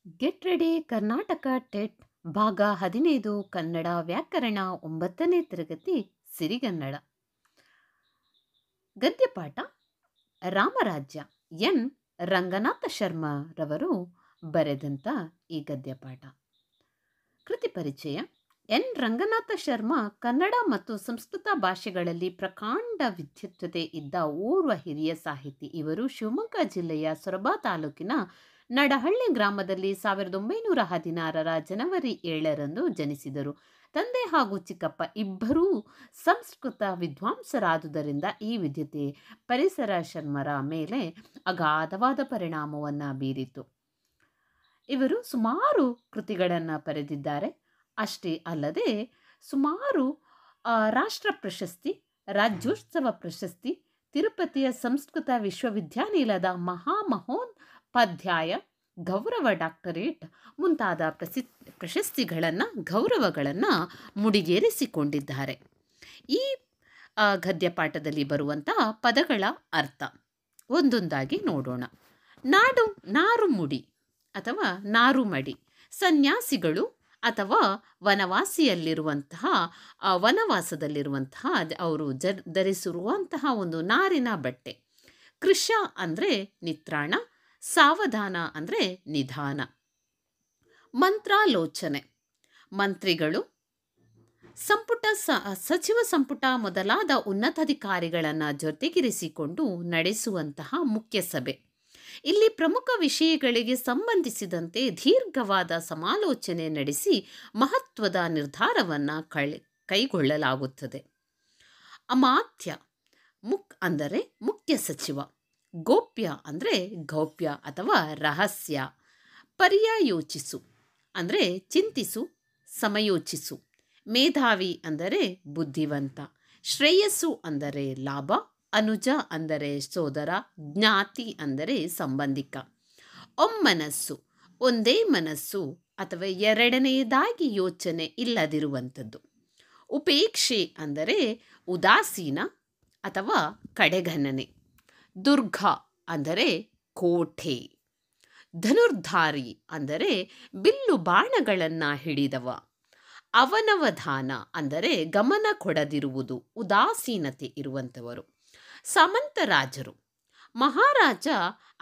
Get ready Karnataka TET ಭಾಗ 15 ಕನ್ನಡ ವ್ಯಾಕರಣ 9ನೇ ತರಗತಿ ಸಿರಿಗನ್ನಡ ಗದ್ಯಪಾಠ ರಾಮರಾಜ್ಯ ಎನ್ ರಂಗನಾಥ ಶರ್ಮಾ ರವರು ಬರೆದಂಥ ಈ ಗದ್ಯಪಾಠ. ಕೃತಿ ಪರಿಚಯ. ಎನ್ ರಂಗನಾಥ ಶರ್ಮಾ ಕನ್ನಡ ಮತ್ತು ಸಂಸ್ಕೃತ ಭಾಷೆಗಳಲ್ಲಿ ಪ್ರಕಾಂಡ ವಿದ್ವತ್ತತೆ ಇದ್ದ ಓರ್ವ ಹಿರಿಯ ಸಾಹಿತಿ. ಇವರು ಶಿವಮೊಗ್ಗ ಜಿಲ್ಲೆಯ ಸೊರಬ ತಾಲೂಕಿನ ನಡಹಳ್ಳಿ ಗ್ರಾಮದಲ್ಲಿ 1916 ಜನವರಿ 7ರಂದು ಜನಿಸಿದರು. ತಂದೆ ಹಾಗೂ ಚಿಕ್ಕಪ್ಪ ಇಬ್ಬರೂ ಸಂಸ್ಕೃತ ವಿದ್ವಾಂಸರಾದುದರಿಂದ ಈ ವಿದ್ಯತೆ ಪರಿಸರ ಶರ್ಮರ ಮೇಲೆ ಅಗಾಧವಾದ ಪರಿಣಾಮವನ್ನು ಬೀರಿತು. ಇವರು ಸುಮಾರು ಕೃತಿಗಳನ್ನು ಬರೆದಿದ್ದಾರೆ. ಅಷ್ಟೇ ಅಲ್ಲದೆ ಸುಮಾರು ರಾಷ್ಟ್ರ ಪ್ರಶಸ್ತಿ, ರಾಜ್ಯೋತ್ಸವ ಪ್ರಶಸ್ತಿ, ತಿರುಪತಿಯ ಸಂಸ್ಕೃತ ವಿಶ್ವವಿದ್ಯಾನಿಲಯದ ಮಹಾಮಹೋಪಾಧ್ಯಾಯ ಗೌರವ ಡಾಕ್ಟರೇಟ್ ಮುಂತಾದ ಪ್ರಶಸ್ತಿಗಳನ್ನು ಗೌರವಗಳನ್ನು ಮುಡಿಗೇರಿಸಿಕೊಂಡಿದ್ದಾರೆ. ಈ ಗದ್ಯಪಾಠದಲ್ಲಿ ಬರುವಂತಹ ಪದಗಳ ಅರ್ಥ ಒಂದೊಂದಾಗಿ ನೋಡೋಣ. ನಾರುಮುಡಿ ಅಥವಾ ನಾರುಮಡಿ, ಸನ್ಯಾಸಿಗಳು ಅಥವಾ ವನವಾಸದಲ್ಲಿರುವಂತಹ ಅವರು ಧರಿಸಿರುವಂತಹ ಒಂದು ನಾರಿನ ಬಟ್ಟೆ. ಕೃಶ ಅಂದರೆ ನಿತ್ರಾಣ, ಸಾವಧಾನ ಅಂದರೆ ನಿಧಾನ. ಮಂತ್ರಾಲೋಚನೆ, ಮಂತ್ರಿಗಳು, ಸಚಿವ ಸಂಪುಟ ಮೊದಲಾದ ಉನ್ನತಾಧಿಕಾರಿಗಳನ್ನು ಜೊತೆಗಿರಿಸಿಕೊಂಡು ನಡೆಸುವಂತಹ ಮುಖ್ಯ ಸಭೆ. ಇಲ್ಲಿ ಪ್ರಮುಖ ವಿಷಯಗಳಿಗೆ ಸಂಬಂಧಿಸಿದಂತೆ ದೀರ್ಘವಾದ ಸಮಾಲೋಚನೆ ನಡೆಸಿ ಮಹತ್ವದ ನಿರ್ಧಾರವನ್ನು ಕೈಗೊಳ್ಳಲಾಗುತ್ತದೆ. ಅಮಾತ್ಯ ಅಂದರೆ ಮುಖ್ಯ ಸಚಿವ. ಗೋಪ್ಯ ಅಂದರೆ ಗೌಪ್ಯ ಅಥವಾ ರಹಸ್ಯ. ಪರ್ಯಾಯೋಚಿಸು ಅಂದರೆ ಚಿಂತಿಸು, ಸಮಯೋಚಿಸು. ಮೇಧಾವಿ ಅಂದರೆ ಬುದ್ಧಿವಂತ. ಶ್ರೇಯಸ್ಸು ಅಂದರೆ ಲಾಭ. ಅನುಜ ಅಂದರೆ ಸೋದರ. ಜ್ಞಾತಿ ಅಂದರೆ ಸಂಬಂಧಿಕ. ಒಮ್ಮನಸ್ಸು ಒಂದೇ ಮನಸ್ಸು ಅಥವಾ ಎರಡನೆಯದಾಗಿ ಯೋಚನೆ ಇಲ್ಲದಿರುವಂಥದ್ದು. ಉಪೇಕ್ಷೆ ಅಂದರೆ ಉದಾಸೀನ ಅಥವಾ ಕಡೆಗಣನೆ. ದುರ್ಗ ಅಂದರೆ ಕೋಟೆ. ಧನುರ್ಧಾರಿ ಅಂದರೆ ಬಿಲ್ಲು ಬಾಣಗಳನ್ನು ಹಿಡಿದವ. ಅವನವಧಾನ ಅಂದರೆ ಗಮನ ಕೊಡದಿರುವುದು, ಉದಾಸೀನತೆ ಇರುವಂಥವರು. ಸಾಮಂತರಾಜರು ಮಹಾರಾಜ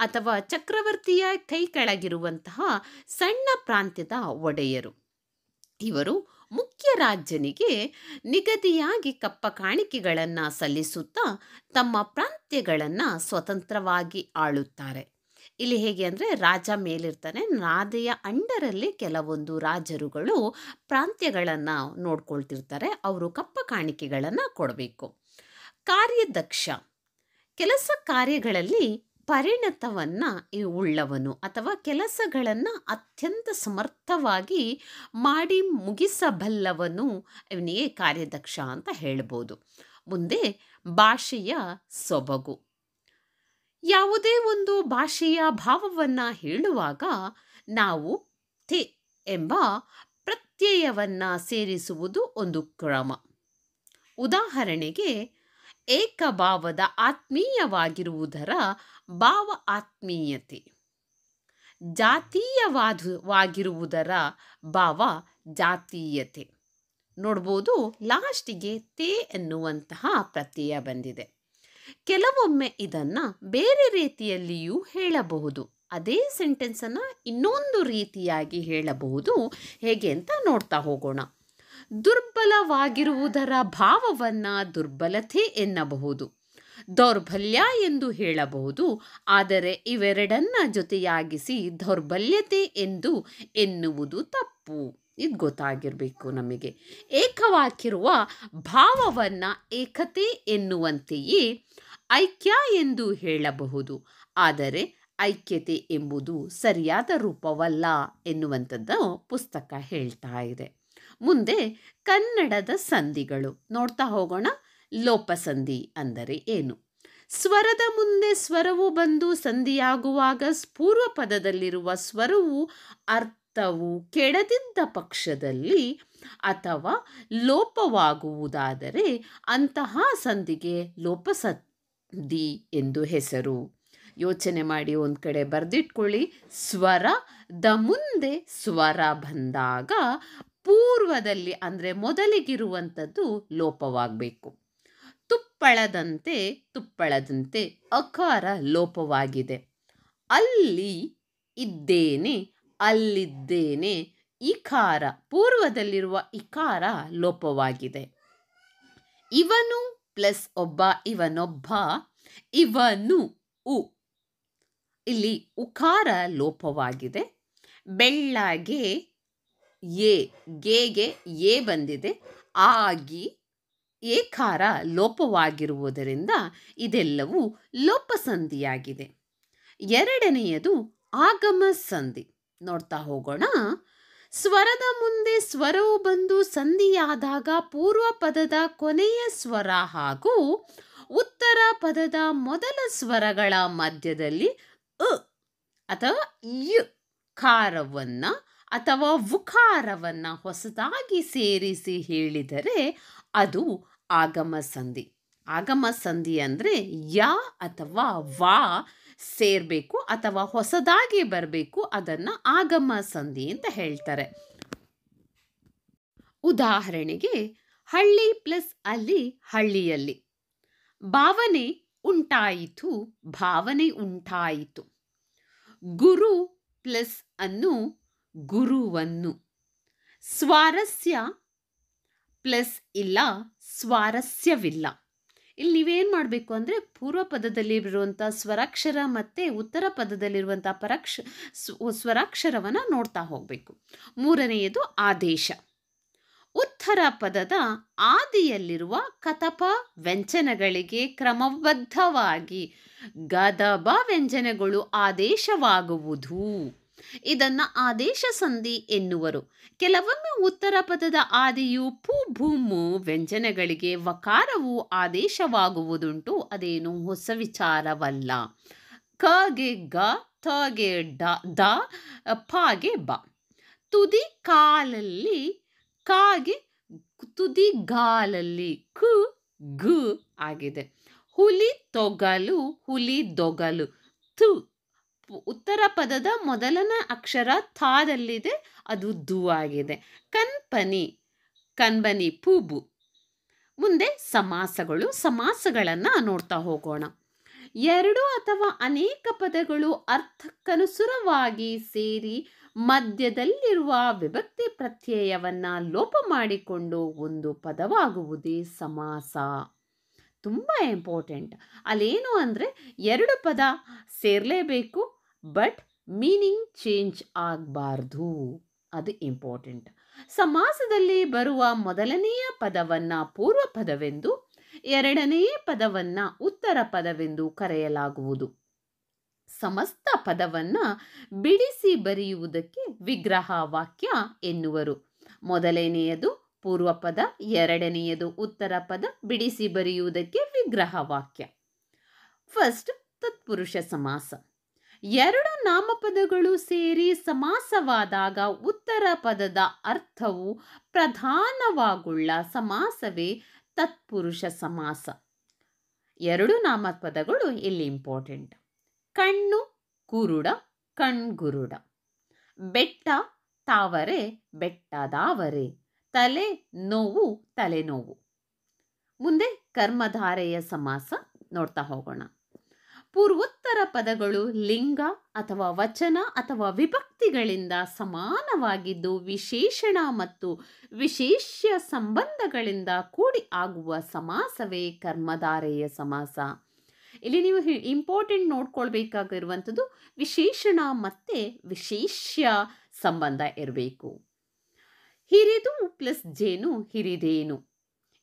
ಅಥವಾ ಚಕ್ರವರ್ತಿಯ ಕೈ ಕೆಳಗಿರುವಂತಹ ಸಣ್ಣ ಪ್ರಾಂತ್ಯದ ಒಡೆಯರು. ಇವರು ಮುಖ್ಯ ರಾಜನಿಗೆ ನಿಗದಿಯಾಗಿ ಕಪ್ಪ ಕಾಣಿಕೆಗಳನ್ನು ಸಲ್ಲಿಸುತ್ತಾ ತಮ್ಮ ಪ್ರಾಂತ್ಯಗಳನ್ನು ಸ್ವತಂತ್ರವಾಗಿ ಆಳುತ್ತಾರೆ. ಇಲ್ಲಿ ಹೇಗೆ ಅಂದರೆ ರಾಜ ಮೇಲಿರ್ತಾನೆ, ರಾಧೆಯ ಅಂಡರಲ್ಲಿ ಕೆಲವೊಂದು ರಾಜರುಗಳು ಪ್ರಾಂತ್ಯಗಳನ್ನು ನೋಡ್ಕೊಳ್ತಿರ್ತಾರೆ. ಅವರು ಕಪ್ಪ ಕಾಣಿಕೆಗಳನ್ನು ಕೊಡಬೇಕು. ಕಾರ್ಯದಕ್ಷ, ಕೆಲಸ ಕಾರ್ಯಗಳಲ್ಲಿ ಪರಿಣತವನ್ನು ಉಳ್ಳವನು ಅಥವಾ ಕೆಲಸಗಳನ್ನು ಅತ್ಯಂತ ಸಮರ್ಥವಾಗಿ ಮಾಡಿ ಮುಗಿಸಬಲ್ಲವನು, ಇವನಿಗೆ ಕಾರ್ಯದಕ್ಷ ಅಂತ ಹೇಳ್ಬೋದು. ಮುಂದೆ ಭಾಷೆಯ ಸೊಬಗು. ಯಾವುದೇ ಒಂದು ಭಾಷೆಯ ಭಾವವನ್ನು ಹೇಳುವಾಗ ನಾವು ತೆ ಎಂಬ ಪ್ರತ್ಯಯವನ್ನು ಸೇರಿಸುವುದು ಒಂದು ಕ್ರಮ. ಉದಾಹರಣೆಗೆ ಏಕಭಾವದ ಆತ್ಮೀಯವಾಗಿರುವುದರ ಭಾವ ಆತ್ಮೀಯತೆ, ಜಾತೀಯವಾಗಿರುವುದರ ಭಾವ ಜಾತೀಯತೆ. ನೋಡ್ಬೋದು ಲಾಸ್ಟಿಗೆ ತೇ ಎನ್ನುವಂತಹ ಪ್ರತ್ಯಯ ಬಂದಿದೆ. ಕೆಲವೊಮ್ಮೆ ಇದನ್ನು ಬೇರೆ ರೀತಿಯಲ್ಲಿಯೂ ಹೇಳಬಹುದು. ಅದೇ ಸೆಂಟೆನ್ಸನ್ನು ಇನ್ನೊಂದು ರೀತಿಯಾಗಿ ಹೇಳಬಹುದು. ಹೇಗೆ ಅಂತ ನೋಡ್ತಾ ಹೋಗೋಣ. ದುರ್ಬಲವಾಗಿರುವುದರ ಭಾವವನ್ನು ದುರ್ಬಲತೆ ಎನ್ನಬಹುದು. ದೌರ್ಬಲ್ಯ ಎಂದು ಹೇಳಬಹುದು. ಆದರೆ ಇವೆರಡನ್ನ ಜೊತೆಯಾಗಿಸಿ ದೌರ್ಬಲ್ಯತೆ ಎನ್ನುವುದು ತಪ್ಪು. ಇದು ಗೊತ್ತಾಗಿರಬೇಕು ನಮಗೆ. ಏಕವಾಗಿರುವ ಭಾವವನ್ನು ಏಕತೆ ಎನ್ನುವಂತೆಯೇ ಐಕ್ಯ ಎಂದು ಹೇಳಬಹುದು. ಆದರೆ ಐಕ್ಯತೆ ಎಂಬುದು ಸರಿಯಾದ ರೂಪವಲ್ಲ ಎನ್ನುವಂಥದ್ದು ಪುಸ್ತಕ ಹೇಳ್ತಾ ಇದೆ. ಮುಂದೆ ಕನ್ನಡದ ಸಂಧಿಗಳು ನೋಡ್ತಾ ಹೋಗೋಣ. ಲೋಪಸಂಧಿ ಅಂದರೆ ಏನು? ಸ್ವರದ ಮುಂದೆ ಸ್ವರವು ಬಂದು ಸಂಧಿಯಾಗುವಾಗ ಪೂರ್ವ ಪದದಲ್ಲಿರುವ ಸ್ವರವು ಅರ್ಥವು ಕೆಡದಿದ್ದ ಪಕ್ಷದಲ್ಲಿ ಅಥವಾ ಲೋಪವಾಗುವುದಾದರೆ ಅಂತಹ ಸಂಧಿಗೆ ಲೋಪಸಂಧಿ ಎಂದು ಹೆಸರು. ಯೋಚನೆ ಮಾಡಿ ಒಂದು ಕಡೆ ಬರೆದಿಟ್ಕೊಳ್ಳಿ. ಸ್ವರದ ಮುಂದೆ ಸ್ವರ ಬಂದಾಗ ಪೂರ್ವದಲ್ಲಿ ಅಂದರೆ ಮೊದಲಿಗಿರುವಂಥದ್ದು ಲೋಪವಾಗಬೇಕು. ತುಪ್ಪಳದಂತೆ ಅಕಾರ ಲೋಪವಾಗಿದೆ. ಅಲ್ಲಿ ಇದ್ದೇನೆ, ಅಲ್ಲಿದ್ದೇನೆ, ಇಕಾರ ಪೂರ್ವದಲ್ಲಿರುವ ಇಕಾರ ಲೋಪವಾಗಿದೆ. ಇವನು ಪ್ಲಸ್ ಒಬ್ಬ, ಇವನೊಬ್ಬ, ಇವನು ಉ, ಇಲ್ಲಿ ಉಕಾರ ಲೋಪವಾಗಿದೆ. ಬೆಳ್ಳಗೆ ಗೆಗೆ ಎ ಬಂದಿದೆ. ಆಗಿ ಏಕಾರ ಲೋಪವಾಗಿರುವುದರಿಂದ ಇದೆಲ್ಲವೂ ಲೋಪಸಂಧಿಯಾಗಿದೆ. ಎರಡನೆಯದು ಆಗಮ ಸಂಧಿ. ನೋಡ್ತಾ ಹೋಗೋಣ. ಸ್ವರದ ಮುಂದೆ ಸ್ವರವು ಬಂದು ಸಂಧಿಯಾದಾಗ ಪೂರ್ವ ಪದದ ಕೊನೆಯ ಸ್ವರ ಹಾಗೂ ಉತ್ತರ ಪದದ ಮೊದಲ ಸ್ವರಗಳ ಮಧ್ಯದಲ್ಲಿ ಅ ಅಥವಾ ಯ ಕಾರವನ್ನು ಅಥವಾ ಉಕಾರವನ್ನು ಹೊಸದಾಗಿ ಸೇರಿಸಿ ಹೇಳಿದರೆ ಅದು ಆಗಮ ಸಂಧಿ. ಆಗಮ ಸಂಧಿ ಅಂದರೆ ಯ ಅಥವಾ ವಾ ಸೇರಬೇಕು ಅಥವಾ ಹೊಸದಾಗಿ ಬರಬೇಕು, ಅದನ್ನು ಆಗಮ ಸಂಧಿ ಅಂತ ಹೇಳ್ತಾರೆ. ಉದಾಹರಣೆಗೆ ಹಳ್ಳಿ ಪ್ಲಸ್ ಅಲ್ಲಿ ಹಳ್ಳಿಯಲ್ಲಿ. ಭಾವನೆ ಉಂಟಾಯಿತು, ಭಾವನೆ ಉಂಟಾಯಿತು. ಗುರು ಪ್ಲಸ್ ಅನ್ನು ಗುರುವನ್ನು. ಸ್ವಾರಸ್ಯ ಪ್ಲಸ್ ಇಲ್ಲ ಸ್ವಾರಸ್ಯವಿಲ್ಲ. ಇಲ್ಲಿ ನೀವೇನು ಮಾಡಬೇಕು ಅಂದರೆ ಪೂರ್ವ ಪದದಲ್ಲಿ ಇರುವಂಥ ಸ್ವರಾಕ್ಷರ ಮತ್ತು ಉತ್ತರ ಪದದಲ್ಲಿರುವಂಥ ಸ್ವರಾಕ್ಷರವನ್ನು ನೋಡ್ತಾ ಹೋಗಬೇಕು. ಮೂರನೆಯದು ಆದೇಶ. ಉತ್ತರ ಪದದ ಆದಿಯಲ್ಲಿರುವ ಕತಪ ವ್ಯಂಜನಗಳಿಗೆ ಕ್ರಮಬದ್ಧವಾಗಿ ಗದಬ ವ್ಯಂಜನಗಳು ಆದೇಶವಾಗುವುದು. ಇದನ್ನು ಆದೇಶ ಸಂಧಿ ಎನ್ನುವರು. ಕೆಲವೊಮ್ಮೆ ಉತ್ತರ ಪದದ ಆದಿಯು ಪು ಭೂಮು ವ್ಯಂಜನಗಳಿಗೆ ವಕಾರವು ಆದೇಶವಾಗುವುದುಂಟು. ಅದೇನು ಹೊಸ ವಿಚಾರವಲ್ಲ. ಕಗೆ ಗ, ತಗೆ ದ, ಪಾಗೆ ಬ. ತುದಿ ಕಾಲಲ್ಲಿ ಕಾಗೆ ತುದಿಗಾಲಲ್ಲಿ ಕು ಗು ಆಗಿದೆ. ಹುಲಿ ತೊಗಲು ಹುಲಿ ದೊಗಲು ತು. ಉತ್ತರ ಪದದ ಮೊದಲನೇ ಅಕ್ಷರ ಥಾದಲ್ಲಿದೆ, ಅದು ದು ಆಗಿದೆ. ಕನ್ಬನಿ ಪೂಬು. ಮುಂದೆ ಸಮಾಸಗಳನ್ನು ನೋಡ್ತಾ ಹೋಗೋಣ. ಎರಡು ಅಥವಾ ಅನೇಕ ಪದಗಳು ಅರ್ಥಕ್ಕನುಸಾರವಾಗಿ ಸೇರಿ ಮಧ್ಯದಲ್ಲಿರುವ ವಿಭಕ್ತಿ ಪ್ರತ್ಯಯವನ್ನು ಲೋಪ ಮಾಡಿಕೊಂಡು ಒಂದು ಪದವಾಗುವುದೇ ಸಮಾಸ. ತುಂಬ ಇಂಪಾರ್ಟೆಂಟ್. ಅಲ್ಲೇನು ಅಂದರೆ ಎರಡು ಪದ ಸೇರಲೇಬೇಕು, ಬಟ್ ಮೀನಿಂಗ್ ಚೇಂಜ್ ಆಗಬಾರ್ದು. ಅದು ಇಂಪಾರ್ಟೆಂಟ್. ಸಮಾಸದಲ್ಲಿ ಬರುವ ಮೊದಲನೆಯ ಪದವನ್ನು ಪೂರ್ವ ಪದವೆಂದು, ಎರಡನೆಯ ಪದವನ್ನು ಉತ್ತರ ಪದವೆಂದು ಕರೆಯಲಾಗುವುದು. ಸಮಸ್ತ ಪದವನ್ನು ಬಿಡಿಸಿ ಬರೆಯುವುದಕ್ಕೆ ವಿಗ್ರಹ ವಾಕ್ಯ ಎನ್ನುವರು. ಮೊದಲನೆಯದು ಪೂರ್ವ ಪದ, ಎರಡನೆಯದು ಉತ್ತರ ಪದ, ಬಿಡಿಸಿ ಬರೆಯುವುದಕ್ಕೆ ವಿಗ್ರಹ ವಾಕ್ಯ. ಫಸ್ಟ್ ತತ್ಪುರುಷ ಸಮಾಸ. ಎರಡು ನಾಮಪದಗಳು ಸೇರಿ ಸಮಾಸವಾದಾಗ ಉತ್ತರ ಪದದ ಅರ್ಥವು ಪ್ರಧಾನವಾಗುಳ್ಳ ಸಮಾಸವೇ ತತ್ಪುರುಷ ಸಮಾಸ. ಎರಡು ನಾಮಪದಗಳು ಇಲ್ಲಿ ಇಂಪಾರ್ಟೆಂಟ್. ಕಣ್ಣು ಕುರುಡ, ಕಣ್ಗುರುಡ. ಬೆಟ್ಟ ತಾವರೆ, ಬೆಟ್ಟದಾವರೆ. ತಲೆ ನೋವು, ತಲೆನೋವು. ಮುಂದೆ ಕರ್ಮಧಾರೆಯ ಸಮಾಸ ನೋಡ್ತಾ ಹೋಗೋಣ. ಪೂರ್ವೋತ್ತರ ಪದಗಳು ಲಿಂಗ ಅಥವಾ ವಚನ ಅಥವಾ ವಿಭಕ್ತಿಗಳಿಂದ ಸಮಾನವಾಗಿದ್ದು ವಿಶೇಷಣ ಮತ್ತು ವಿಶೇಷ್ಯ ಸಂಬಂಧಗಳಿಂದ ಕೂಡಿ ಆಗುವ ಸಮಾಸವೇ ಕರ್ಮಧಾರೆಯ ಸಮಾಸ. ಇಲ್ಲಿ ನೀವು ಇಂಪಾರ್ಟೆಂಟ್ ನೋಡ್ಕೊಳ್ಬೇಕಾಗಿರುವಂಥದ್ದು ವಿಶೇಷಣ ಮತ್ತು ವಿಶೇಷ್ಯ ಸಂಬಂಧ ಇರಬೇಕು. ಹಿರಿದು ಪ್ಲಸ್ ಜೇನು ಹಿರಿದೇನು.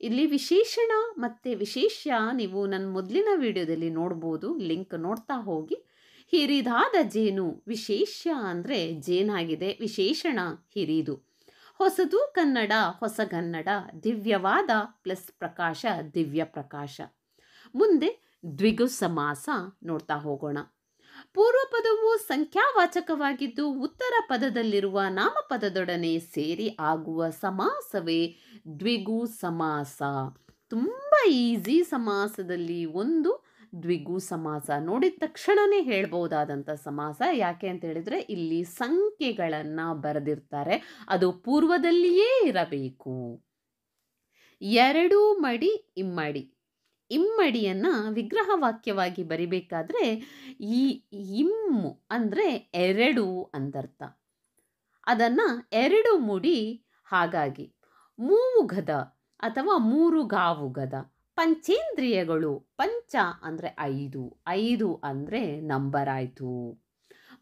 ಇಲ್ಲಿ ವಿಶೇಷಣ ಮತ್ತು ವಿಶೇಷ್ಯ ನೀವು ನನ್ನ ಮೊದಲಿನ ವಿಡಿಯೋದಲ್ಲಿ ನೋಡ್ಬೋದು, ಲಿಂಕ್ ನೋಡ್ತಾ ಹೋಗಿ. ಹಿರಿದಾದ ಜೇನು ವಿಶೇಷ್ಯ ಅಂದರೆ ಜೇನಾಗಿದೆ, ವಿಶೇಷಣ ಹಿರಿದು. ಹೊಸದು ಕನ್ನಡ ಹೊಸಗನ್ನಡ. ದಿವ್ಯವಾದ ಪ್ಲಸ್ ಪ್ರಕಾಶ ದಿವ್ಯ ಪ್ರಕಾಶ. ಮುಂದೆ ದ್ವಿಗು ಸಮಾಸ ನೋಡ್ತಾ ಹೋಗೋಣ. ಪೂರ್ವ ಪದವು ಸಂಖ್ಯಾವಾಚಕವಾಗಿದ್ದು ಉತ್ತರ ಪದದಲ್ಲಿರುವ ನಾಮಪದದೊಡನೆ ಸೇರಿ ಆಗುವ ಸಮಾಸವೇ ದ್ವಿಗು ಸಮಾಸ. ತುಂಬ ಈಸಿ. ಸಮಾಸದಲ್ಲಿ ಒಂದು ದ್ವಿಗು ಸಮಾಸ. ನೋಡಿದ ತಕ್ಷಣವೇ ಹೇಳ್ಬೋದಾದಂಥ ಸಮಾಸ. ಯಾಕೆ ಅಂತ ಹೇಳಿದರೆ ಇಲ್ಲಿ ಸಂಖ್ಯೆಗಳನ್ನು ಬರೆದಿರ್ತಾರೆ, ಅದು ಪೂರ್ವದಲ್ಲಿಯೇ ಇರಬೇಕು. ಎರಡು ಮಡಿ ಇಮ್ಮಡಿ. ಇಮ್ಮಡಿಯನ್ನು ವಿಗ್ರಹ ವಾಕ್ಯವಾಗಿ ಬರಿಬೇಕಾದ್ರೆ ಈ ಇಮ್ಮು ಅಂದರೆ ಎರಡು ಅಂದರ್ಥ. ಅದನ್ನು ಎರಡು ಮುಡಿ. ಹಾಗಾಗಿ ಮೂಗದ ಅಥವಾ ಮೂರುಗಾವುಗದ. ಪಂಚೇಂದ್ರಿಯಗಳು. ಪಂಚ ಅಂದರೆ ಐದು, ಐದು ಅಂದರೆ ನಂಬರ್ ಆಯಿತು.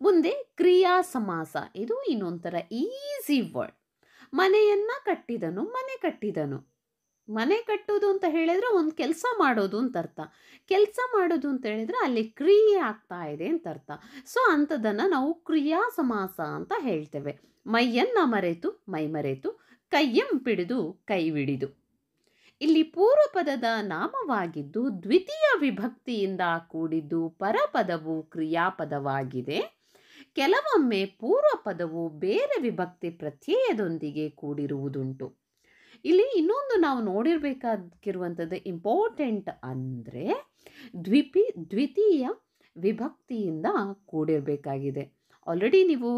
ಮುಂದೆ ಕ್ರಿಯಾ ಸಮಾಸ. ಇದು ಇನ್ನೊಂಥರ ಈಸಿ ವರ್ಡ್. ಮನೆಯನ್ನು ಕಟ್ಟಿದನು, ಮನೆ ಕಟ್ಟಿದನು. ಮನೆ ಕಟ್ಟೋದು ಅಂತ ಹೇಳಿದರೆ ಒಂದು ಕೆಲಸ ಮಾಡೋದು ಅಂತ ಅರ್ಥ. ಕೆಲಸ ಮಾಡೋದು ಅಂತ ಹೇಳಿದರೆ ಅಲ್ಲಿ ಕ್ರಿಯೆ ಆಗ್ತಾ ಇದೆ ಅಂತ ಅರ್ಥ. ಸೊ ಅಂಥದ್ದನ್ನು ನಾವು ಕ್ರಿಯಾ ಸಮಾಸ ಅಂತ ಹೇಳ್ತೇವೆ. ಮೈಯನ್ನು ಮರೆತು ಮೈ ಮರೆತು, ಕೈಯಂ ಪಿಡಿದು ಕೈವಿಡಿದು. ಇಲ್ಲಿ ಪೂರ್ವ ಪದದ ನಾಮವಾಗಿದ್ದು ದ್ವಿತೀಯ ವಿಭಕ್ತಿಯಿಂದ ಕೂಡಿದ್ದು ಪರಪದವು ಕ್ರಿಯಾಪದವಾಗಿದೆ. ಕೆಲವೊಮ್ಮೆ ಪೂರ್ವ ಪದವು ಬೇರೆ ವಿಭಕ್ತಿ ಪ್ರತ್ಯಯದೊಂದಿಗೆ ಕೂಡಿರುವುದುಂಟು. ಇಲ್ಲಿ ಇನ್ನೊಂದು ನಾವು ನೋಡಿರಬೇಕಾಗಿರುವಂಥದ್ದು ಇಂಪಾರ್ಟೆಂಟ್ ಅಂದರೆ ದ್ವಿತೀಯ ವಿಭಕ್ತಿಯಿಂದ ಕೂಡಿರಬೇಕಾಗಿದೆ. ಆಲ್ರೆಡಿ ನೀವು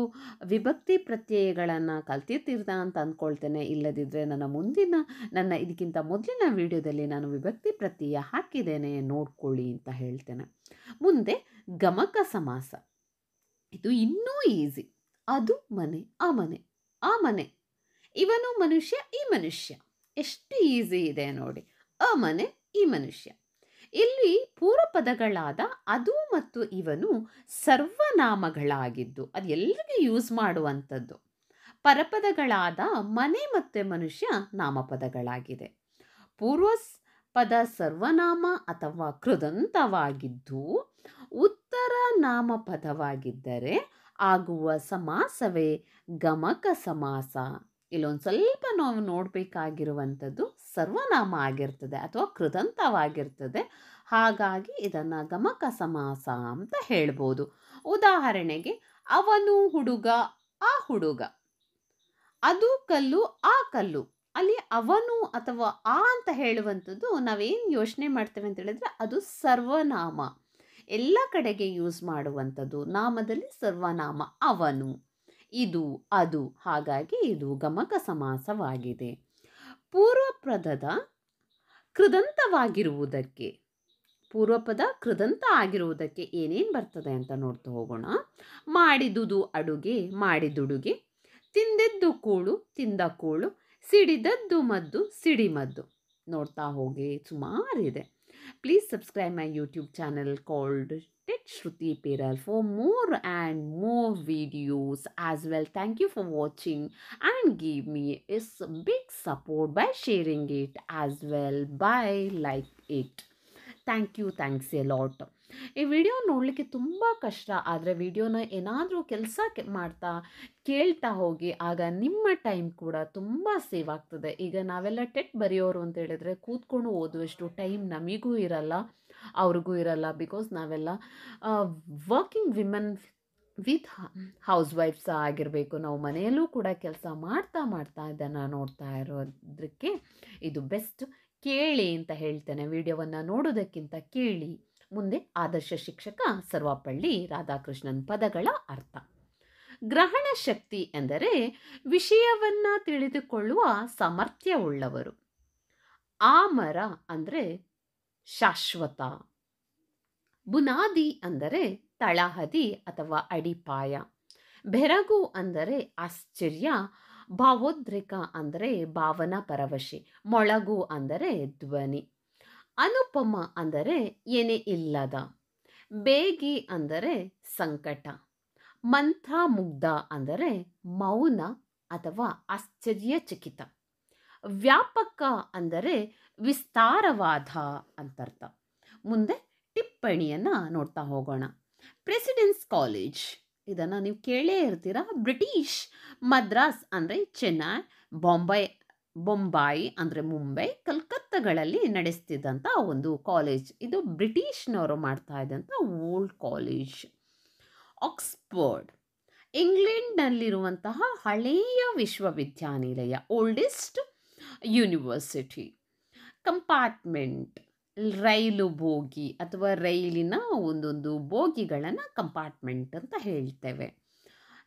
ವಿಭಕ್ತಿ ಪ್ರತ್ಯಯಗಳನ್ನು ಕಲ್ತಿರ್ತೀರ ಅಂತ ಅಂದ್ಕೊಳ್ತೇನೆ. ಇಲ್ಲದಿದ್ದರೆ ನನ್ನ ಇದಕ್ಕಿಂತ ಮೊದಲಿನ ವಿಡಿಯೋದಲ್ಲಿ ನಾನು ವಿಭಕ್ತಿ ಪ್ರತ್ಯಯ ಹಾಕಿದ್ದೇನೆ, ನೋಡ್ಕೊಳ್ಳಿ ಅಂತ ಹೇಳ್ತೇನೆ. ಮುಂದೆ ಗಮಕ ಸಮಾಸ. ಇದು ಇನ್ನೂ ಈಸಿ. ಅದು ಮನೆ, ಆ ಮನೆ, ಆ ಮನೆ. ಇವನು ಮನುಷ್ಯ, ಈ ಮನುಷ್ಯ. ಎಷ್ಟು ಈಸಿ ಇದೆ ನೋಡಿ. ಆ ಮನೆ, ಈ ಮನುಷ್ಯ. ಇಲ್ಲಿ ಪೂರ್ವ ಪದಗಳಾದ ಅದು ಮತ್ತು ಇವನು ಸರ್ವನಾಮಗಳಾಗಿದ್ದು ಅದು ಎಲ್ರಿಗೂ ಯೂಸ್ ಮಾಡುವಂಥದ್ದು. ಪರಪದಗಳಾದ ಮನೆ ಮತ್ತು ಮನುಷ್ಯ ನಾಮಪದಗಳಾಗಿದೆ. ಪೂರ್ವ ಪದ ಸರ್ವನಾಮ ಅಥವಾ ಕೃದಂತವಾಗಿದ್ದು ಉತ್ತರ ನಾಮಪದವಾಗಿದ್ದರೆ ಆಗುವ ಸಮಾಸವೇ ಗಮಕ ಸಮಾಸ. ಇಲ್ಲೊಂದು ಸ್ವಲ್ಪ ನಾವು ನೋಡಬೇಕಾಗಿರುವಂಥದ್ದು ಸರ್ವನಾಮ ಆಗಿರ್ತದೆ ಅಥವಾ ಕೃದಂತವಾಗಿರ್ತದೆ. ಹಾಗಾಗಿ ಇದನ್ನು ಗಮಕ ಸಮಾಸ ಅಂತ ಹೇಳ್ಬೋದು. ಉದಾಹರಣೆಗೆ ಅವನು ಹುಡುಗ, ಆ ಹುಡುಗ. ಅದು ಕಲ್ಲು, ಆ ಕಲ್ಲು. ಅಲ್ಲಿ ಅವನು ಅಥವಾ ಆ ಅಂತ ಹೇಳುವಂಥದ್ದು ನಾವೇನು ಯೋಚನೆ ಮಾಡ್ತೇವೆ ಅಂತ ಹೇಳಿದ್ರೆ ಅದು ಸರ್ವನಾಮ. ಎಲ್ಲ ಕಡೆಗೆ ಯೂಸ್ ಮಾಡುವಂಥದ್ದು. ನಾಮದಲ್ಲಿ ಸರ್ವನಾಮ. ಅವನು, ಇದು, ಅದು. ಹಾಗಾಗಿ ಇದು ಗಮಕ ಸಮಾಸವಾಗಿದೆ. ಪೂರ್ವಪದದ ಕೃದಂತವಾಗಿರುವುದಕ್ಕೆ, ಪೂರ್ವಪದ ಕೃದಂತ ಆಗಿರುವುದಕ್ಕೆ ಏನೇನು ಬರ್ತದೆ ಅಂತ ನೋಡ್ತಾ ಹೋಗೋಣ. ಮಾಡಿದುದು ಅಡುಗೆ, ಮಾಡಿದುಡುಗೆ. ತಿಂದಿದ್ದು ಕೂಳು, ತಿಂದ ಕೂಳು. ಸಿಡಿದದ್ದು ಮದ್ದು, ಸಿಡಿಮದ್ದು. ನೋಡ್ತಾ ಹೋಗಿ, ಸುಮಾರಿದೆ. Please subscribe my YouTube channel called Tet Shruti Peral for more and more videos as well. Thank you for watching and give me a big support by sharing it as well. By like it. Thanks a lot. ಈ video ನೋಡಲಿಕ್ಕೆ ತುಂಬ ಕಷ್ಟ. ಆದರೆ ವಿಡಿಯೋನ ಏನಾದರೂ ಕೆಲಸ ಮಾಡ್ತಾ ಕೇಳ್ತಾ ಹೋಗಿ, ಆಗ ನಿಮ್ಮ ಟೈಮ್ ಕೂಡ ತುಂಬ ಸೇವ್ ಆಗ್ತದೆ. ಈಗ ನಾವೆಲ್ಲ ಟೆಟ್ ಬರೆಯೋರು ಅಂತ ಹೇಳಿದರೆ ಕೂತ್ಕೊಂಡು ಓದುವಷ್ಟು ಟೈಮ್ ನಮಗೂ ಇರಲ್ಲ, ಅವ್ರಿಗೂ ಇರಲ್ಲ. ಬಿಕಾಸ್ ನಾವೆಲ್ಲ working women with house wives ಆಗಿರಬೇಕು. ನಾವು ಮನೆಯಲ್ಲೂ ಕೂಡ ಕೆಲಸ ಮಾಡ್ತಾ ಇದನ್ನು ನೋಡ್ತಾ ಇರೋದಕ್ಕೆ ಇದು ಬೆಸ್ಟ್. ಕೇಳಿ ಅಂತ ಹೇಳ್ತೇನೆ. ವಿಡಿಯೋವನ್ನು ನೋಡೋದಕ್ಕಿಂತ ಕೇಳಿ. ಮುಂದೆ ಆದರ್ಶ ಶಿಕ್ಷಕ ಸರ್ವಪಳ್ಳಿ ರಾಧಾಕೃಷ್ಣನ್ ಪದಗಳ ಅರ್ಥ. ಗ್ರಹಣ ಶಕ್ತಿ ಎಂದರೆ ವಿಷಯವನ್ನು ತಿಳಿದುಕೊಳ್ಳುವ ಸಾಮರ್ಥ್ಯವುಳ್ಳವರು. ಆಮರ ಅಂದರೆ ಶಾಶ್ವತ. ಬುನಾದಿ ಅಂದರೆ ತಳಹದಿ ಅಥವಾ ಅಡಿಪಾಯ. ಬೆರಗು ಅಂದರೆ ಆಶ್ಚರ್ಯ. ಭಾವೋದ್ರೇಕ ಅಂದರೆ ಭಾವನಾ ಪರವಶೆ. ಮೊಳಗು ಅಂದರೆ ಧ್ವನಿ. ಅನುಪಮ ಅಂದರೆ ಏನೇ ಇಲ್ಲದ. ಬೇಗಿ ಅಂದರೆ ಸಂಕಟ. ಮಂತ್ರಮುಗ್ಧ ಅಂದರೆ ಮೌನ ಅಥವಾ ಆಶ್ಚರ್ಯಚಕಿತ. ವ್ಯಾಪಕ ಅಂದರೆ ವಿಸ್ತಾರವಾದ ಅಂತರ್ಥ. ಮುಂದೆ ಟಿಪ್ಪಣಿಯನ್ನು ನೋಡ್ತಾ ಹೋಗೋಣ. ಪ್ರೆಸಿಡೆನ್ಸ್ ಕಾಲೇಜ್, ಇದನ್ನು ನೀವು ಕೇಳೇ ಇರ್ತೀರ. ಬ್ರಿಟಿಷ್. ಮದ್ರಾಸ್ ಅಂದರೆ ಚೆನ್ನೈ. ಬೊಂಬಾಯಿ ಅಂದರೆ ಮುಂಬೈ. ಕಲ್ಕತ್ತಾಗಳಲ್ಲಿ ನಡೆಸ್ತಿದ್ದಂಥ ಒಂದು ಕಾಲೇಜ್. ಇದು ಬ್ರಿಟಿಷ್ನವರು ಮಾಡ್ತಾ ಇದ್ದಂಥ ಓಲ್ಡ್ ಕಾಲೇಜ್. ಆಕ್ಸ್ಫರ್ಡ್, ಇಂಗ್ಲೆಂಡ್ನಲ್ಲಿರುವಂತಹ ಹಳೆಯ ವಿಶ್ವವಿದ್ಯಾನಿಲಯ, ಓಲ್ಡೆಸ್ಟ್ ಯೂನಿವರ್ಸಿಟಿ. ಕಂಪಾರ್ಟ್ಮೆಂಟ್, ರೈಲು ಬೋಗಿ ಅಥವಾ ರೈಲಿನ ಒಂದೊಂದು ಬೋಗಿಗಳನ್ನು ಕಂಪಾರ್ಟ್ಮೆಂಟ್ ಅಂತ ಹೇಳ್ತೇವೆ.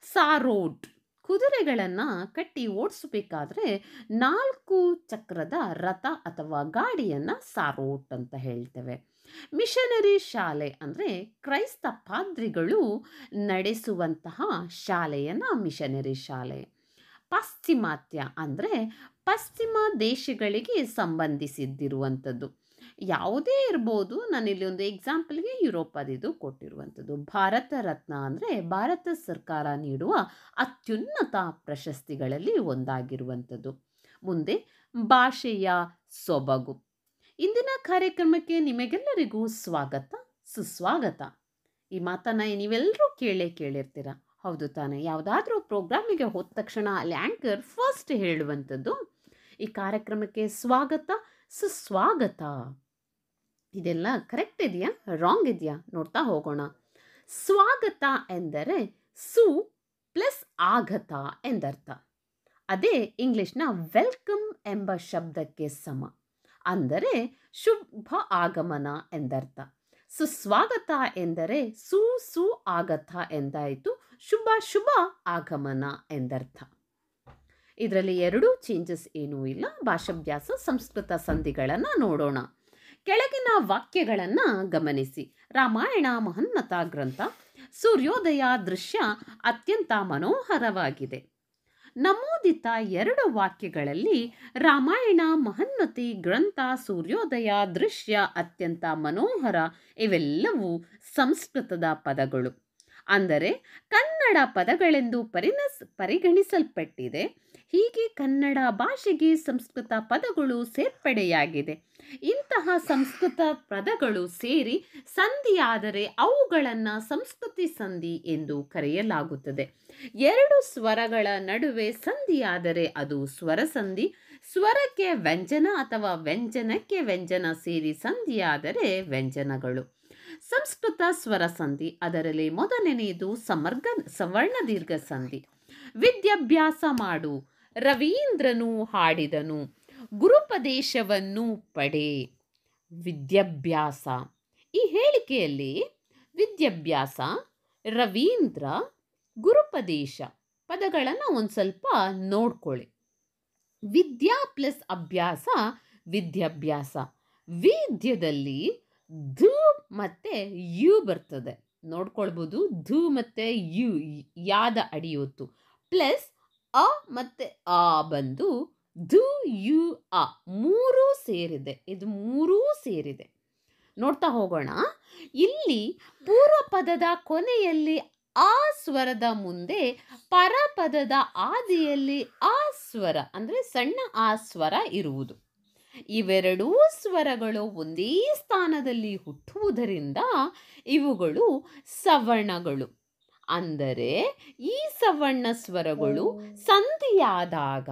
ಸಾರೋಟ್, ಕುದುರೆಗಳನ್ನು ಕಟ್ಟಿ ಓಡಿಸಬೇಕಾದ್ರೆ 4 ಚಕ್ರದ ರಥ ಅಥವಾ ಗಾಡಿಯನ್ನು ಸಾರೋಟ್ ಅಂತ ಹೇಳ್ತೇವೆ. ಮಿಷನರಿ ಶಾಲೆ ಅಂದರೆ ಕ್ರೈಸ್ತ ಪಾದ್ರಿಗಳು ನಡೆಸುವಂತಹ ಶಾಲೆಯನ್ನು ಮಿಷನರಿ ಶಾಲೆ. ಪಾಶ್ಚಿಮಾತ್ಯ ಅಂದರೆ ಪಶ್ಚಿಮ ದೇಶಗಳಿಗೆ ಸಂಬಂಧಿಸಿದ್ದಿರುವಂಥದ್ದು. ಯಾವುದೇ ಇರ್ಬೋದು, ನಾನಿಲ್ಲಿ ಒಂದು ಎಕ್ಸಾಂಪಲ್ಗೆ ಯುರೋಪದಿದು ಕೊಟ್ಟಿರುವಂಥದ್ದು. ಭಾರತ ರತ್ನ ಅಂದರೆ ಭಾರತ ಸರ್ಕಾರ ನೀಡುವ ಅತ್ಯುನ್ನತ ಪ್ರಶಸ್ತಿಗಳಲ್ಲಿ ಒಂದಾಗಿರುವಂಥದ್ದು. ಮುಂದೆ ಭಾಷೆಯ ಸೊಬಗು. ಇಂದಿನ ಕಾರ್ಯಕ್ರಮಕ್ಕೆ ನಿಮಗೆಲ್ಲರಿಗೂ ಸ್ವಾಗತ, ಸುಸ್ವಾಗತ. ಈ ಮಾತನ್ನು ನೀವೆಲ್ಲರೂ ಕೇಳಿರ್ತೀರ, ಹೌದು ತಾನೆ? ಯಾವುದಾದ್ರೂ ಪ್ರೋಗ್ರಾಮಿಗೆ ಹೋದ ತಕ್ಷಣ ಅಲ್ಲಿ ಆ್ಯಂಕರ್ ಫಸ್ಟ್ ಹೇಳುವಂಥದ್ದು ಈ ಕಾರ್ಯಕ್ರಮಕ್ಕೆ ಸ್ವಾಗತ, ಸುಸ್ವಾಗತ. ಇದೆಲ್ಲ ಕರೆಕ್ಟ್ ಇದೆಯಾ, ರಾಂಗ್ ಇದೆಯಾ ನೋಡ್ತಾ ಹೋಗೋಣ. ಸ್ವಾಗತ ಎಂದರೆ ಸು ಪ್ಲಸ್ ಆಗತ ಎಂದರ್ಥ. ಅದೇ ಇಂಗ್ಲಿಷ್ನ ವೆಲ್ಕಮ್ ಎಂಬ ಶಬ್ದಕ್ಕೆ ಸಮ, ಅಂದರೆ ಶುಭ ಆಗಮನ ಎಂದರ್ಥ. ಸುಸ್ವಾಗತ ಎಂದರೆ ಸು ಆಗತ ಎಂದಾಯಿತು, ಶುಭ ಆಗಮನ ಎಂದರ್ಥ. ಇದರಲ್ಲಿ ಎರಡೂ ಚೇಂಜಸ್ ಏನೂ ಇಲ್ಲ. ಭಾಷಾಭ್ಯಾಸ, ಸಂಸ್ಕೃತ ಸಂಧಿಗಳನ್ನು ನೋಡೋಣ. ಕೆಳಗಿನ ವಾಕ್ಯಗಳನ್ನು ಗಮನಿಸಿ. ರಾಮಾಯಣ ಮಹೋನ್ನತ ಗ್ರಂಥ. ಸೂರ್ಯೋದಯ ದೃಶ್ಯ ಅತ್ಯಂತ ಮನೋಹರವಾಗಿದೆ. ನಮೂದಿತ 2 ವಾಕ್ಯಗಳಲ್ಲಿ ರಾಮಾಯಣ ಮಹೋನ್ನತಿ ಗ್ರಂಥ, ಸೂರ್ಯೋದಯ ದೃಶ್ಯ ಅತ್ಯಂತ ಮನೋಹರ ಇವೆಲ್ಲವೂ ಸಂಸ್ಕೃತದ ಪದಗಳು, ಅಂದರೆ ಕನ್ನಡ ಪದಗಳೆಂದು ಪರಿಗಣಿಸಲ್ಪಟ್ಟಿದೆ. ಹೀಗೆ ಕನ್ನಡ ಭಾಷೆಗೆ ಸಂಸ್ಕೃತ ಪದಗಳು ಸೇರ್ಪಡೆಯಾಗಿದೆ. ಇಂತಹ ಸಂಸ್ಕೃತ ಪದಗಳು ಸೇರಿ ಸಂಧಿಯಾದರೆ ಅವುಗಳನ್ನು ಸಂಸ್ಕೃತಿ ಸಂಧಿ ಎಂದು ಕರೆಯಲಾಗುತ್ತದೆ. 2 ಸ್ವರಗಳ ನಡುವೆ ಸಂಧಿಯಾದರೆ ಅದು ಸ್ವರ ಸಂಧಿ. ಸ್ವರಕ್ಕೆ ವ್ಯಂಜನ ಅಥವಾ ವ್ಯಂಜನಕ್ಕೆ ವ್ಯಂಜನ ಸೇರಿ ಸಂಧಿಯಾದರೆ ವ್ಯಂಜನಗಳು. ಸಂಸ್ಕೃತ ಸ್ವರ ಸಂಧಿ, ಅದರಲ್ಲಿ ಮೊದಲನೆಯದು ಸವರ್ಣ ದೀರ್ಘ ಸಂಧಿ. ವಿದ್ಯಾಭ್ಯಾಸ ಮಾಡು, ರವೀಂದ್ರನು ಹಾಡಿದನು, ಗುರುಪದೇಶವನ್ನು ಪಡೆ. ವಿದ್ಯಾಭ್ಯಾಸ, ಈ ಹೇಳಿಕೆಯಲ್ಲಿ ವಿದ್ಯಾಭ್ಯಾಸ, ರವೀಂದ್ರ, ಗುರುಪದೇಶ ಪದಗಳನ್ನು ಒಂದು ಸ್ವಲ್ಪ ನೋಡ್ಕೊಳ್ಳಿ. ವಿದ್ಯಾ ಪ್ಲಸ್ ಅಭ್ಯಾಸ ವಿದ್ಯಾಭ್ಯಾಸ. ವಿದ್ಯದಲ್ಲಿ ಧು ಮತ್ತು ಯು ಬರ್ತದೆ, ನೋಡ್ಕೊಳ್ಬೋದು. ಧು ಮತ್ತು ಯು, ಯಾದ ಅಡಿಯೋತು, ಪ್ಲಸ್ ಅ ಮತ್ತು ಆ ಬಂದು ಧು ಯು ಅ 3 ಸೇರಿದೆ. ಇದು 3 ಸೇರಿದೆ. ನೋಡ್ತಾ ಹೋಗೋಣ. ಇಲ್ಲಿ ಪೂರ್ವ ಪದದ ಕೊನೆಯಲ್ಲಿ ಆ ಸ್ವರದ ಮುಂದೆ ಪರಪದದ ಆದಿಯಲ್ಲಿ ಆ ಸ್ವರ ಅಂದರೆ ಸಣ್ಣ ಆ ಸ್ವರ ಇರುವುದು. ಇವೆರಡೂ ಸ್ವರಗಳು ಒಂದೇ ಸ್ಥಾನದಲ್ಲಿ ಹುಟ್ಟುವುದರಿಂದ ಇವುಗಳು ಸವರ್ಣಗಳು. ಅಂದರೆ ಈ ಸವರ್ಣ ಸ್ವರಗಳು ಸಂಧಿಯಾದಾಗ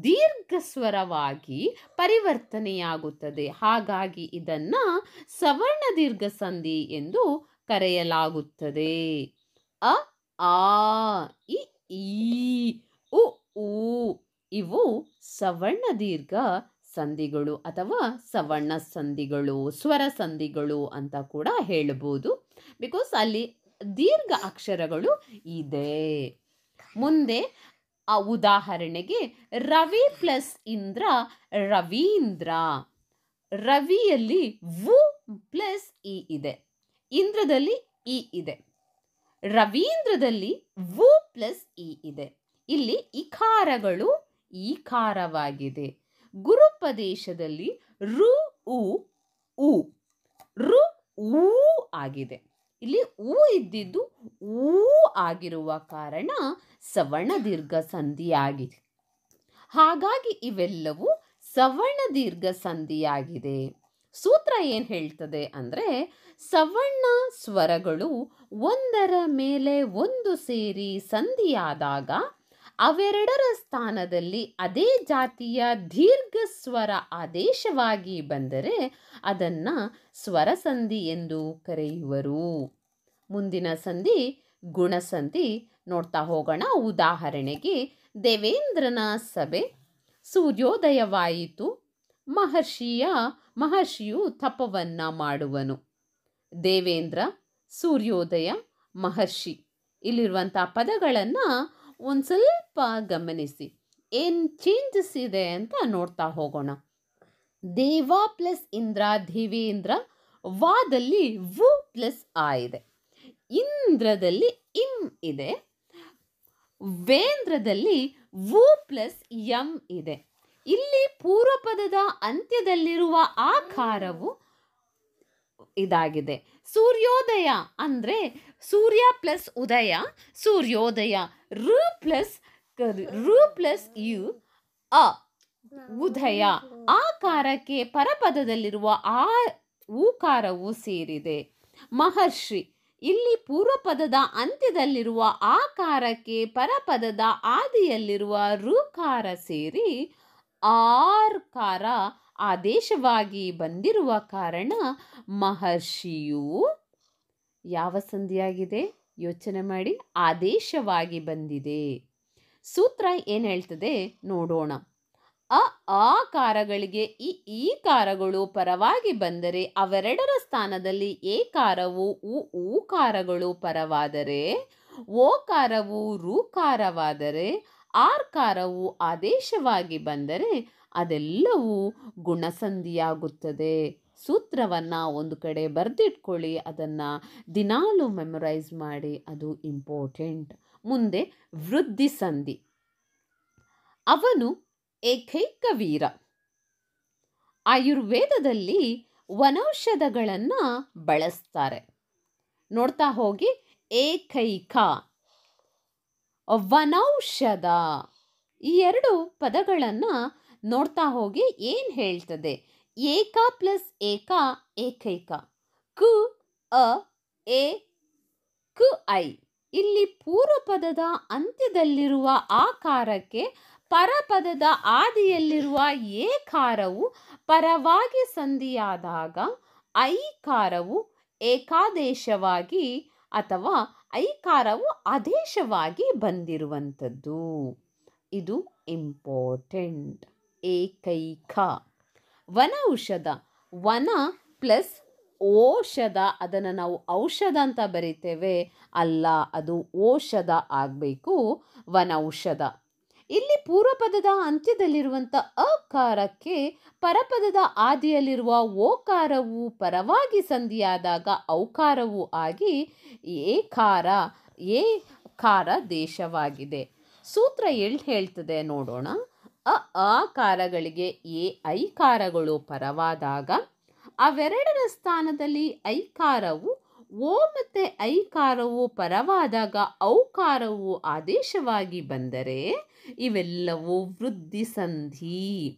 ದೀರ್ಘ ಸ್ವರವಾಗಿ ಪರಿವರ್ತನೆಯಾಗುತ್ತದೆ. ಹಾಗಾಗಿ ಇದನ್ನು ಸವರ್ಣ ದೀರ್ಘ ಸಂಧಿ ಎಂದು ಕರೆಯಲಾಗುತ್ತದೆ. ಅ, ಆ, ಇ, ಈ, ಉ, ಊ ಇವು ಸವರ್ಣ ದೀರ್ಘ ಸಂಧಿಗಳು ಅಥವಾ ಸವರ್ಣ ಸಂಧಿಗಳು, ಸ್ವರ ಸಂಧಿಗಳು ಅಂತ ಕೂಡ ಹೇಳ್ಬೋದು. ಬಿಕಾಸ್ ಅಲ್ಲಿ ದೀರ್ಘ ಅಕ್ಷರಗಳು ಇದೆ. ಮುಂದೆ ಉದಾಹರಣೆಗೆ ರವಿ ಪ್ಲಸ್ ಇಂದ್ರ ರವೀಂದ್ರ. ರವಿಯಲ್ಲಿ ವು ಪ್ಲಸ್ ಇ ಇದೆ, ಇಂದ್ರದಲ್ಲಿ ಇ ಇದೆ. ರವೀಂದ್ರದಲ್ಲಿ ವು ಪ್ಲಸ್ ಇ ಇದೆ. ಇಲ್ಲಿ ಇಕಾರಗಳು ಈಕಾರವಾಗಿದೆ. ಗುರುಪದೇಶದಲ್ಲಿ ರು ಉ ಉ ರು ಊ ಆಗಿದೆ. ಇಲ್ಲಿ ಊ ಇದ್ದಿದ್ದು ಊ ಆಗಿರುವ ಕಾರಣ ಸವರ್ಣ ದೀರ್ಘ ಸಂಧಿಯಾಗಿದೆ. ಹಾಗಾಗಿ ಇವೆಲ್ಲವೂ ಸವರ್ಣ ದೀರ್ಘ ಸಂಧಿಯಾಗಿದೆ. ಸೂತ್ರ ಏನು ಹೇಳ್ತದೆ ಅಂದರೆ, ಸವರ್ಣ ಸ್ವರಗಳು ಒಂದರ ಮೇಲೆ ಒಂದು ಸೇರಿ ಸಂಧಿಯಾದಾಗ ಅವೆರಡರ ಸ್ಥಾನದಲ್ಲಿ ಅದೇ ಜಾತಿಯ ದೀರ್ಘ ಸ್ವರ ಆದೇಶವಾಗಿ ಬಂದರೆ ಅದನ್ನು ಸ್ವರ ಸಂಧಿ ಎಂದು ಕರೆಯುವರು. ಮುಂದಿನ ಸಂಧಿ ಗುಣಸಂಧಿ. ನೋಡ್ತಾ ಹೋಗೋಣ. ಉದಾಹರಣೆಗೆ ದೇವೇಂದ್ರನ ಸಭೆ, ಸೂರ್ಯೋದಯವಾಯಿತು, ಮಹರ್ಷಿಯು ತಪವನ್ನ ಮಾಡುವನು. ದೇವೇಂದ್ರ, ಸೂರ್ಯೋದಯ, ಮಹರ್ಷಿ ಇಲ್ಲಿರುವಂಥ ಪದಗಳನ್ನು ಒಂದು ಸ್ವಲ್ಪ ಗಮನಿಸಿ. ಏನು ಚೇಂಜಸ್ ಇದೆ ಅಂತ ನೋಡ್ತಾ ಹೋಗೋಣ. ದೇವ ಪ್ಲಸ್ ಇಂದ್ರ, ದೇವೇಂದ್ರ. ವಾದಲ್ಲಿ ವು ಪ್ಲಸ್ ಆ ಇದೆ. ಇಂದ್ರದಲ್ಲಿ ಇಂ ಇದೆ. ವೇಂದ್ರದಲ್ಲಿ ವು ಪ್ಲಸ್ ಯಂ ಇದೆ. ಇಲ್ಲಿ ಪೂರ್ವಪದದ ಅಂತ್ಯದಲ್ಲಿರುವ ಆಕಾರವು ಇದಾಗಿದೆ. ಸೂರ್ಯೋದಯ ಅಂದರೆ ಸೂರ್ಯ ಪ್ಲಸ್ ಉದಯ, ಸೂರ್ಯೋದಯ. ರು ಪ್ಲಸ್ ಯು ಅ, ಉದಯ. ಆಕಾರಕ್ಕೆ ಪರಪದದಲ್ಲಿರುವ ಆ ಊಕಾರವು ಸೇರಿದೆ. ಮಹರ್ಷಿ, ಇಲ್ಲಿ ಪೂರ್ವಪದದ ಅಂತ್ಯದಲ್ಲಿರುವ ಆಕಾರಕ್ಕೆ ಪರಪದದ ಆದಿಯಲ್ಲಿರುವ ಋಕಾರ ಸೇರಿ ಆರ್ಕಾರ ಆದೇಶವಾಗಿ ಬಂದಿರುವ ಕಾರಣ ಮಹರ್ಷಿಯು ಯಾವ ಸಂಧಿಯಾಗಿದೆ ಯೋಚನೆ ಮಾಡಿ. ಆದೇಶವಾಗಿ ಬಂದಿದೆ. ಸೂತ್ರ ಏನು ಹೇಳ್ತದೆ ನೋಡೋಣ. ಆಕಾರಗಳಿಗೆ ಈಕಾರಗಳು ಪರವಾಗಿ ಬಂದರೆ ಅವೆರಡರ ಸ್ಥಾನದಲ್ಲಿ ಏಕಾರವು ಊಕಾರಗಳು ಪರವಾದರೆ, ಓಕಾರವು ಋಕಾರವಾದರೆ, ಆರ್ಕಾರವು ಆದೇಶವಾಗಿ ಬಂದರೆ ಅದೆಲ್ಲವೂ ಗುಣಸಂಧಿಯಾಗುತ್ತದೆ. ಸೂತ್ರವನ್ನು ಒಂದು ಕಡೆ ಬರೆದಿಟ್ಕೊಳ್ಳಿ, ಅದನ್ನು ದಿನಾಲೂ ಮೆಮೊರೈಸ್ ಮಾಡಿ, ಅದು ಇಂಪಾರ್ಟೆಂಟ್. ಮುಂದೆ ವೃದ್ಧಿ ಸಂಧಿ. ಅವನು ಏಕೈಕ ವೀರ. ಆಯುರ್ವೇದದಲ್ಲಿ ವನೌಷಧಗಳನ್ನು ಬಳಸ್ತಾರೆ. ನೋಡ್ತಾ ಹೋಗಿ. ಏಕೈಕ, ವನೌಷಧ, ಈ ಎರಡು ಪದಗಳನ್ನು ನೋಡ್ತಾ ಹೋಗಿ. ಏನು ಹೇಳ್ತದೆ? ಏಕ ಪ್ಲಸ್ ಏಕ ಏಕೈಕ. ಕು ಅ ಎ ಕು ಐ. ಇಲ್ಲಿ ಪೂರ್ವಪದದ ಅಂತ್ಯದಲ್ಲಿರುವ ಆಕಾರಕ್ಕೆ ಪರಪದದ ಆದಿಯಲ್ಲಿರುವ ಏಕಾರವು ಪರವಾಗಿ ಸಂಧಿಯಾದಾಗ ಐಕಾರವು ಏಕಾದೇಶವಾಗಿ ಅಥವಾ ಐಕಾರವು ಆದೇಶವಾಗಿ ಬಂದಿರುವಂಥದ್ದು. ಇದು ಇಂಪಾರ್ಟೆಂಟ್. ಏಕೈಕ. ವನೌಷಧ. ವನ ಪ್ಲಸ್ ಔಷಧ, ಅದನ್ನು ನಾವು ಔಷಧ ಅಂತ ಬರಿತೇವೆ, ಅಲ್ಲ, ಅದು ಔಷಧ ಆಗಬೇಕು. ವನೌಷಧ. ಇಲ್ಲಿ ಪೂರ್ವಪದದ ಅಂತ್ಯದಲ್ಲಿರುವಂಥ ಅಕಾರಕ್ಕೆ ಪರಪದದ ಆದಿಯಲ್ಲಿರುವ ಓಕಾರವು ಪರವಾಗಿ ಸಂಧಿಯಾದಾಗ ಔಕಾರವು ಆಗಿ ಏಕಾರ ದೇಶವಾಗಿದೆ. ಸೂತ್ರ ಹೇಳ್ತದೆ ನೋಡೋಣ. ಆಕಾರಗಳಿಗೆ ಐಕಾರಗಳು ಪರವಾದಾಗ ಅವೆರಡರ ಸ್ಥಾನದಲ್ಲಿ ಐಕಾರವು ಓ ಮತ್ತು ಐಕಾರವು ಪರವಾದಾಗ ಔಕಾರವು ಆದೇಶವಾಗಿ ಬಂದರೆ ಇವೆಲ್ಲವೂ ವೃದ್ಧಿ ಸಂಧಿ.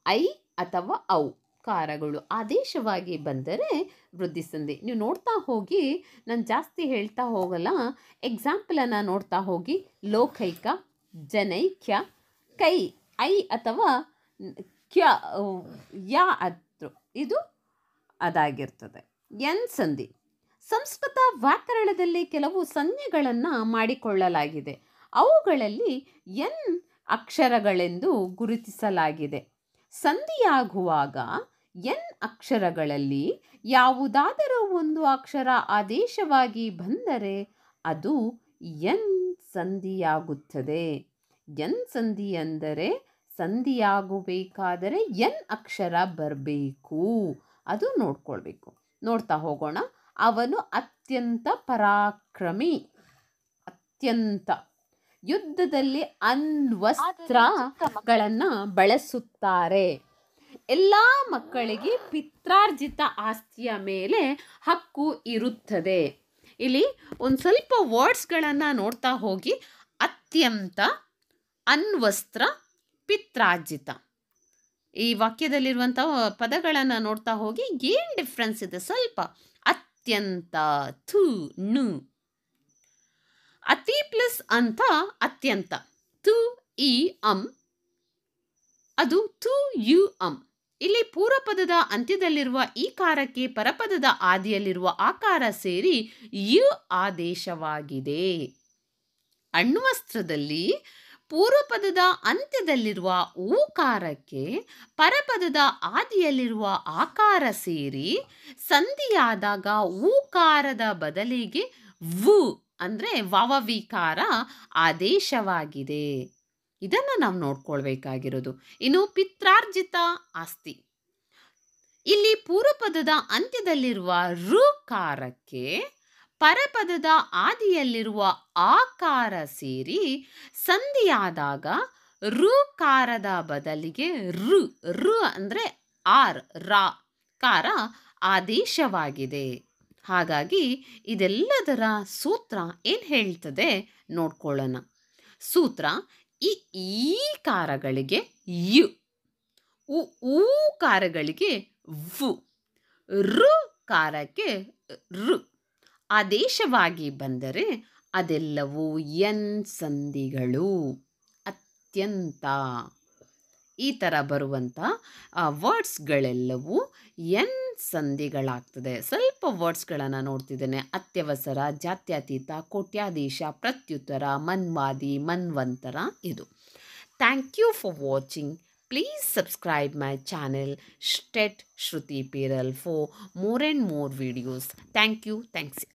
ಐ ಅಥವಾ ಔಕಾರಗಳು ಆದೇಶವಾಗಿ ಬಂದರೆ ವೃದ್ಧಿ ಸಂಧಿ. ನೀವು ನೋಡ್ತಾ ಹೋಗಿ, ನಾನು ಜಾಸ್ತಿ ಹೇಳ್ತಾ ಹೋಗಲ್ಲ, ಎಕ್ಸಾಂಪಲನ್ನು ನೋಡ್ತಾ ಹೋಗಿ. ಲೋಕೈಕ, ಜನೈಕ್ಯ, ಕೈ ಐ ಅಥವಾ ಕ್ಯ ಯಾ ಅದ್ರು, ಇದು ಅದಾಗಿರ್ತದೆ. ಎನ್ ಸಂಧಿ. ಸಂಸ್ಕೃತ ವ್ಯಾಕರಣದಲ್ಲಿ ಕೆಲವು ಸಂಜ್ಞೆಗಳನ್ನು ಮಾಡಿಕೊಳ್ಳಲಾಗಿದೆ. ಅವುಗಳಲ್ಲಿ ಎನ್ ಅಕ್ಷರಗಳೆಂದು ಗುರುತಿಸಲಾಗಿದೆ. ಸಂಧಿಯಾಗುವಾಗ ಎನ್ ಅಕ್ಷರಗಳಲ್ಲಿ ಯಾವುದಾದರೂ ಒಂದು ಅಕ್ಷರ ಆದೇಶವಾಗಿ ಬಂದರೆ ಅದು ಎನ್ ಸಂಧಿಯಾಗುತ್ತದೆ. ಎನ್ ಸಂಧಿ ಅಂದರೆ ಸಂಧಿಯಾಗಬೇಕಾದರೆ ಎನ್ ಅಕ್ಷರ ಬರಬೇಕು, ಅದು ನೋಡ್ಕೊಳ್ಬೇಕು. ನೋಡ್ತಾ ಹೋಗೋಣ. ಅವನು ಅತ್ಯಂತ ಪರಾಕ್ರಮಿ. ಅತ್ಯಂತ. ಯುದ್ಧದಲ್ಲಿ ಅಣ್ವಸ್ತ್ರಗಳನ್ನು ಬಳಸುತ್ತಾರೆ. ಎಲ್ಲ ಮಕ್ಕಳಿಗೆ ಪಿತ್ರಾರ್ಜಿತ ಆಸ್ತಿಯ ಮೇಲೆ ಹಕ್ಕು ಇರುತ್ತದೆ. ಇಲ್ಲಿ ಒಂದು ಸ್ವಲ್ಪ ವರ್ಡ್ಸ್ಗಳನ್ನು ನೋಡ್ತಾ ಹೋಗಿ. ಅತ್ಯಂತ, ಅಣ್ವಸ್ತ್ರ, ಪಿತ್ರಾರ್ಜಿತ. ಈ ವಾಕ್ಯದಲ್ಲಿರುವಂಥ ಪದಗಳನ್ನು ನೋಡ್ತಾ ಹೋಗಿ ಏನು ಡಿಫ್ರೆನ್ಸ್ ಇದೆ ಸ್ವಲ್ಪ. ಅತ್ಯಂತ, ಥು ನು. ಅತಿ ಪ್ಲಸ್ ಅಂತ ಅತ್ಯಂತ. ತು ಇ ಅಂ, ಅದು ತು ಯು ಅಂ. ಇಲ್ಲಿ ಪೂರ್ವಪದದ ಅಂತ್ಯದಲ್ಲಿರುವ ಈಕಾರಕ್ಕೆ ಪರಪದದ ಆದಿಯಲ್ಲಿರುವ ಆಕಾರ ಸೇರಿ ಯು ಆದೇಶವಾಗಿದೆ. ಅಣ್ವಸ್ತ್ರದಲ್ಲಿ ಪೂರ್ವಪದದ ಅಂತ್ಯದಲ್ಲಿರುವ ಊಕಾರಕ್ಕೆ ಪರಪದದ ಆದಿಯಲ್ಲಿರುವ ಆಕಾರ ಸೇರಿ ಸಂಧಿಯಾದಾಗ ಊಕಾರದ ಬದಲಿಗೆ ವು ಅಂದರೆ ವಾವವಿಕಾರ ಆದೇಶವಾಗಿದೆ. ಇದನ್ನು ನಾವು ನೋಡ್ಕೊಳ್ಬೇಕಾಗಿರೋದು. ಇನ್ನು ಪಿತ್ರಾರ್ಜಿತ ಆಸ್ತಿ, ಇಲ್ಲಿ ಪೂರ್ವಪದದ ಅಂತ್ಯದಲ್ಲಿರುವ ಋಕಾರಕ್ಕೆ ಪರಪದದ ಆದಿಯಲ್ಲಿರುವ ಆಕಾರ ಸೇರಿ ಸಂಧಿಯಾದಾಗ ಋಕಾರದ ಬದಲಿಗೆ ಋ ಅಂದರೆ ಆರ್ ರಾ ಕಾರ ಆದೇಶವಾಗಿದೆ. ಹಾಗಾಗಿ ಇದೆಲ್ಲದರ ಸೂತ್ರ ಏನು ಹೇಳ್ತದೆ ನೋಡ್ಕೊಳ್ಳೋಣ. ಸೂತ್ರ: ಈಕಾರಗಳಿಗೆ ಯು, ಊಕಾರಗಳಿಗೆ ವು, ಋಕಾರಕ್ಕೆ ಋ ಆದೇಶವಾಗಿ ಬಂದರೆ ಅದೆಲ್ಲವೂ ಎನ್ ಸಂಧಿಗಳು. ಅತ್ಯಂತ ಈ ಥರ ಬರುವಂಥ ವರ್ಡ್ಸ್ಗಳೆಲ್ಲವೂ ಎನ್ ಸಂಧಿಗಳಾಗ್ತದೆ. ಸ್ವಲ್ಪ ವರ್ಡ್ಸ್ಗಳನ್ನು ನೋಡ್ತಿದ್ದೇನೆ. ಅತ್ಯವಸರ, ಜಾತ್ಯತೀತ, ಕೋಟ್ಯಾಧೀಶ, ಪ್ರತ್ಯುತ್ತರ, ಮನ್ವಾದಿ, ಮನ್ವಂತರ. ಇದು. Thank you for watching. Please subscribe my channel STET Shruti Peral for more and more videos. Thank you. Thanks.